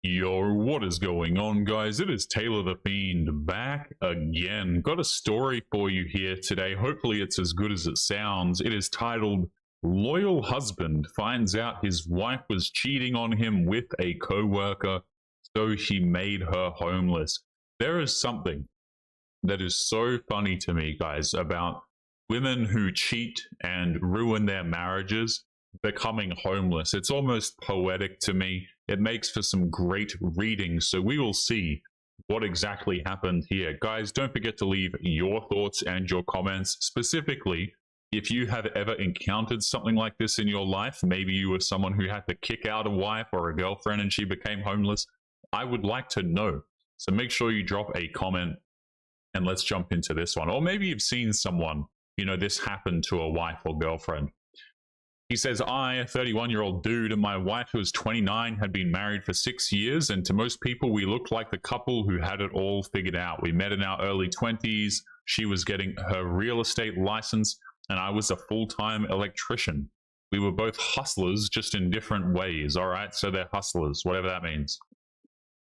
Yo, what is going on, guys? It is Taylor the Fiend back again. Got a story for you here today. Hopefully, it's as good as it sounds. It is titled Loyal Husband Finds Out His Wife Was Cheating on Him with a Coworker, so he made her homeless. There is something that is so funny to me, guys, about women who cheat and ruin their marriages becoming homeless. It's almost poetic to me. It makes for some great reading. So we will see what exactly happened here. Guys, don't forget to leave your thoughts and your comments. Specifically, if you have ever encountered something like this in your life, maybe you were someone who had to kick out a wife or a girlfriend and she became homeless, I would like to know. So make sure you drop a comment and let's jump into this one. Or maybe you've seen someone, this happened to a wife or girlfriend. He says, I, a 31-year-old dude, and my wife, who was 29, had been married for 6 years, and to most people, we looked like the couple who had it all figured out. We met in our early 20s. She was getting her real estate license, and I was a full-time electrician. We were both hustlers, just in different ways, all right? So they're hustlers, whatever that means.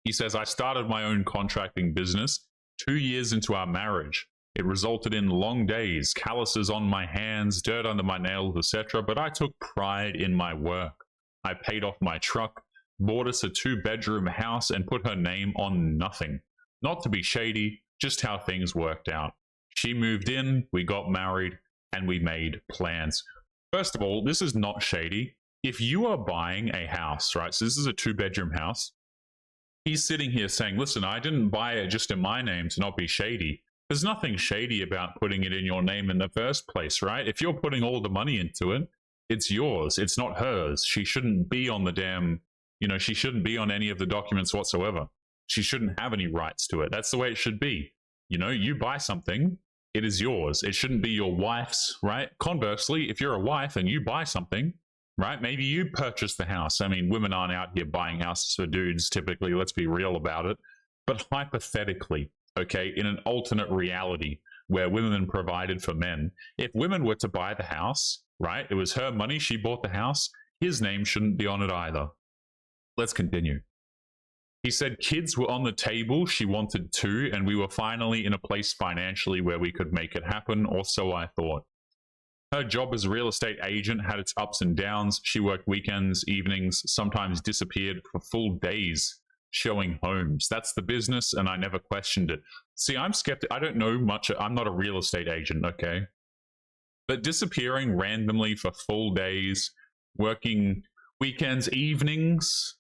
He says, I started my own contracting business 2 years into our marriage. It resulted in long days, calluses on my hands, dirt under my nails, etc. But I took pride in my work. I paid off my truck, bought us a 2-bedroom house, and put her name on nothing. Not to be shady, just how things worked out. She moved in, we got married, and we made plans. First of all, this is not shady. If you are buying a house, right, so this is a 2-bedroom house, he's sitting here saying, listen, I didn't buy it just in my name to not be shady. There's nothing shady about putting it in your name in the first place, right? If you're putting all the money into it, it's yours. It's not hers. She shouldn't be on the damn, she shouldn't be on any of the documents whatsoever. She shouldn't have any rights to it. That's the way it should be. You buy something, it is yours. It shouldn't be your wife's, right? Conversely, if you're a wife and you buy something, right? Maybe you purchase the house. I mean, women aren't out here buying houses for dudes typically. Let's be real about it. But hypothetically, okay, in an alternate reality where women provided for men, if women were to buy the house, right, it was her money, she bought the house, his name shouldn't be on it either. Let's continue. He said kids were on the table, she wanted 2, and we were finally in a place financially where we could make it happen, or so I thought. Her job as a real estate agent had its ups and downs. She worked weekends, evenings, sometimes disappeared for full days showing homes. That's the business, and I never questioned it. See, I'm skeptic. I don't know much. I'm not a real estate agent, okay? But disappearing randomly for full days, working weekends, evenings,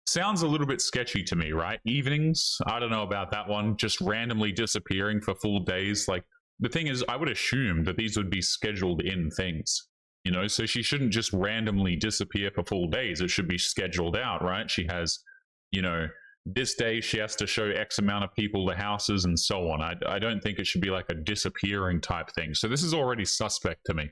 sounds a little bit sketchy to me, right? Evenings, I don't know about that one. Just randomly disappearing for full days. Like, the thing is, I would assume that these would be scheduled in things, so she shouldn't just randomly disappear for full days. It should be scheduled out, right? She has, this day she has to show X amount of people the houses and so on. I don't think it should be like a disappearing type thing. So this is already suspect to me.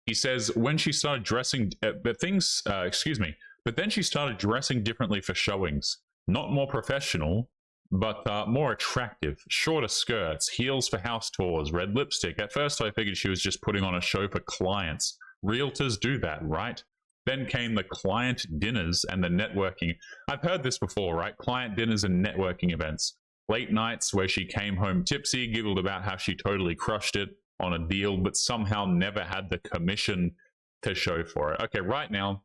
He says when she started dressing, but then she started dressing differently for showings. Not more professional, but more attractive. Shorter skirts, heels for house tours, red lipstick. At first I figured she was just putting on a show for clients. Realtors do that, right? Then came the client dinners and the networking. I've heard this before, right? Client dinners and networking events. Late nights where she came home tipsy, giggled about how she totally crushed it on a deal, but somehow never had the commission to show for it. Okay, right now,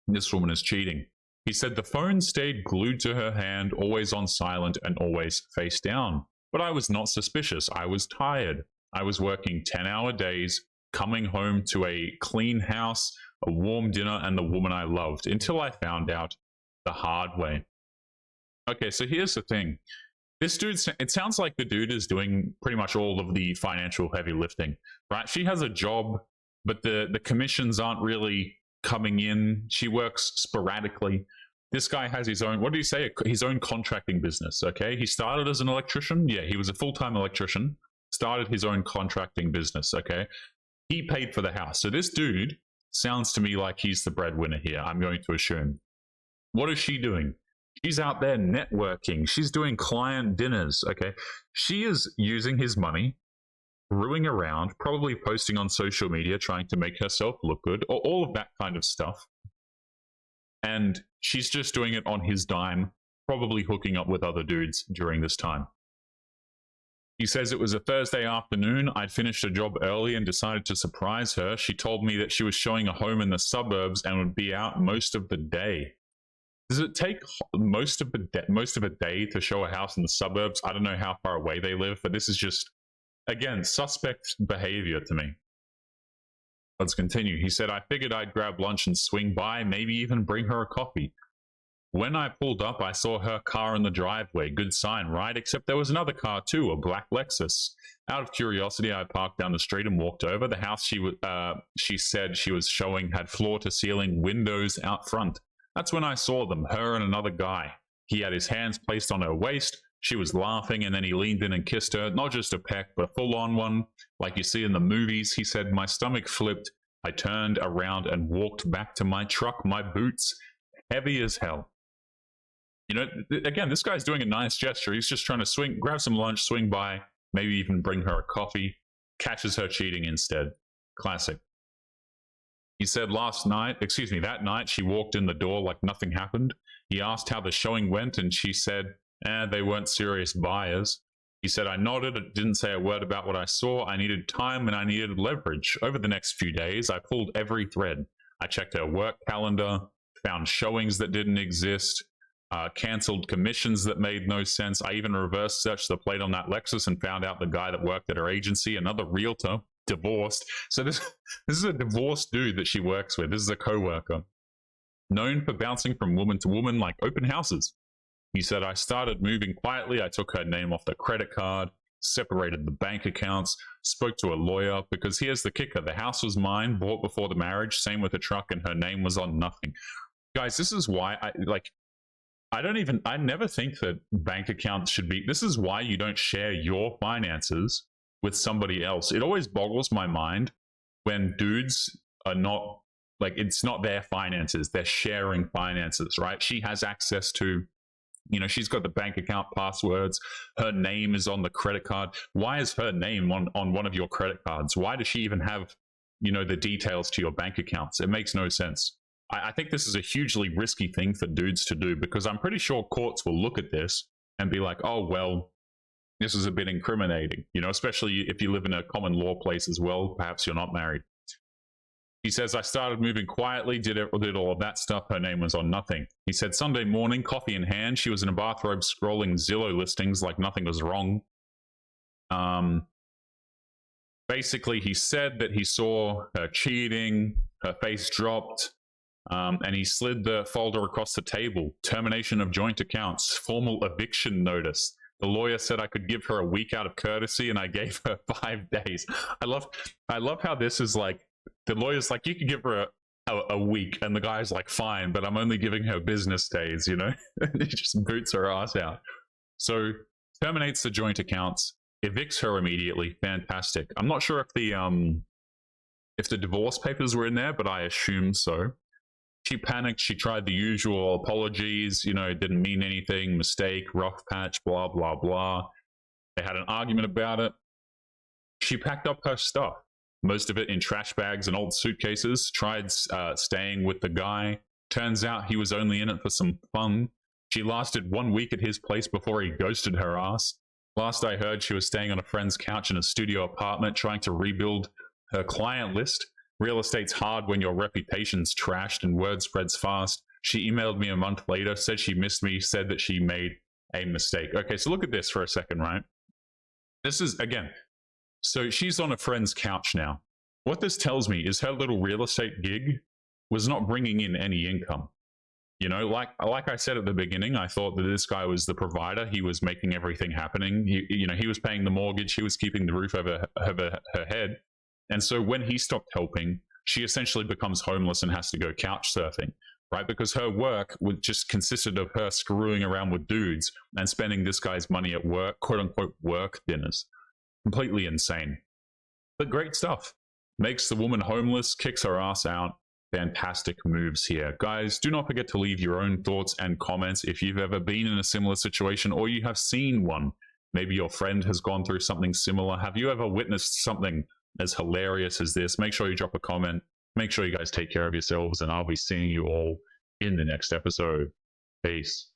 this woman is cheating. He said the phone stayed glued to her hand, always on silent and always face down. But I was not suspicious. I was tired. I was working 10-hour days, coming home to a clean house, a warm dinner, and the woman I loved, until I found out the hard way. Okay, so here's the thing. This dude, it sounds like the dude is doing pretty much all of the financial heavy lifting, right? She has a job, but the commissions aren't really coming in. She works sporadically. This guy has his own, what did he say? His own contracting business, okay? He started as an electrician. Yeah, he was a full-time electrician, started his own contracting business, okay? He paid for the house. So this dude sounds to me like he's the breadwinner here, I'm going to assume. What is she doing? She's out there networking. She's doing client dinners, okay? She is using his money, screwing around, probably posting on social media, trying to make herself look good, or all of that kind of stuff. and she's just doing it on his dime, probably hooking up with other dudes during this time. He says it was a Thursday afternoon. I'd finished a job early and decided to surprise her. She told me that she was showing a home in the suburbs and would be out most of the day. Does it take most of a day to show a house in the suburbs? I don't know how far away they live, but this is just, again, suspect behavior to me. Let's continue. He said, I figured I'd grab lunch and swing by, maybe even bring her a coffee. When I pulled up, I saw her car in the driveway. Good sign, right? Except there was another car too, a black Lexus. Out of curiosity, I parked down the street and walked over. The house she said she was showing had floor-to-ceiling windows out front. That's when I saw them, her and another guy. He had his hands placed on her waist. She was laughing, and then he leaned in and kissed her. Not just a peck, but a full-on one, like you see in the movies. He said, my stomach flipped. I turned around and walked back to my truck, my boots heavy as hell. You know, again, this guy's doing a nice gesture. He's just trying to grab some lunch, swing by, maybe even bring her a coffee. Catches her cheating instead. Classic. He said that night, she walked in the door like nothing happened. He asked how the showing went, and she said, they weren't serious buyers. He said, I nodded, didn't say a word about what I saw. I needed time and I needed leverage. Over the next few days, I pulled every thread. I checked her work calendar, found showings that didn't exist, canceled commissions that made no sense. I even reverse searched the plate on that Lexus and found out the guy that worked at her agency, another realtor, divorced. So this is a divorced dude that she works with. This is a coworker, known for bouncing from woman to woman like open houses. He said, I started moving quietly. I took her name off the credit card, separated the bank accounts, spoke to a lawyer, because here's the kicker. The house was mine, bought before the marriage, same with the truck, and her name was on nothing. Guys, this is why I never think that bank accounts should be, this is why you don't share your finances with somebody else. It always boggles my mind when dudes are not, like, it's not their finances, they're sharing finances, right? She has access to, you know, she's got the bank account passwords, her name is on the credit card. Why is her name on one of your credit cards? Why does she even have, you know, the details to your bank accounts? It makes no sense. I think this is a hugely risky thing for dudes to do, because I'm pretty sure courts will look at this and be like, oh, well, this is a bit incriminating, you know, especially if you live in a common law place as well. Perhaps you're not married. He says, I started moving quietly, did all of that stuff. Her name was on nothing. He said, Sunday morning, coffee in hand, she was in a bathrobe scrolling Zillow listings like nothing was wrong. Basically, he said that he saw her cheating, her face dropped, and he slid the folder across the table. Termination of joint accounts, formal eviction notice. The lawyer said I could give her a week out of courtesy, and I gave her 5 days. I love how this is like, the lawyer's like, you could give her a week, and the guy's like, fine, but I'm only giving her business days, you know? He just boots her ass out. So terminates the joint accounts, evicts her immediately. Fantastic. I'm not sure if the divorce papers were in there, but I assume so. She panicked. She tried the usual apologies. You know, it didn't mean anything. Mistake, rough patch, blah, blah, blah. They had an argument about it. She packed up her stuff, most of it in trash bags and old suitcases. Tried staying with the guy. Turns out he was only in it for some fun. She lasted 1 week at his place before he ghosted her ass. Last I heard, she was staying on a friend's couch in a studio apartment, trying to rebuild her client list. Real estate's hard when your reputation's trashed and word spreads fast. She emailed me a month later, said she missed me, said that she made a mistake. Okay, so look at this for a second, right? This is, again, so she's on a friend's couch now. What this tells me is her little real estate gig was not bringing in any income. You know, like I said at the beginning, I thought that this guy was the provider. He was making everything happening. He was paying the mortgage. He was keeping the roof over her head. And so when he stopped helping, she essentially becomes homeless and has to go couch surfing, right? Because her work just consisted of her screwing around with dudes and spending this guy's money at work, quote unquote, work dinners. Completely insane. But great stuff. Makes the woman homeless, kicks her ass out. Fantastic moves here. Guys, do not forget to leave your own thoughts and comments if you've ever been in a similar situation or you have seen one. Maybe your friend has gone through something similar. Have you ever witnessed something as hilarious as this? Make sure you drop a comment. Make sure you guys take care of yourselves, and I'll be seeing you all in the next episode. Peace.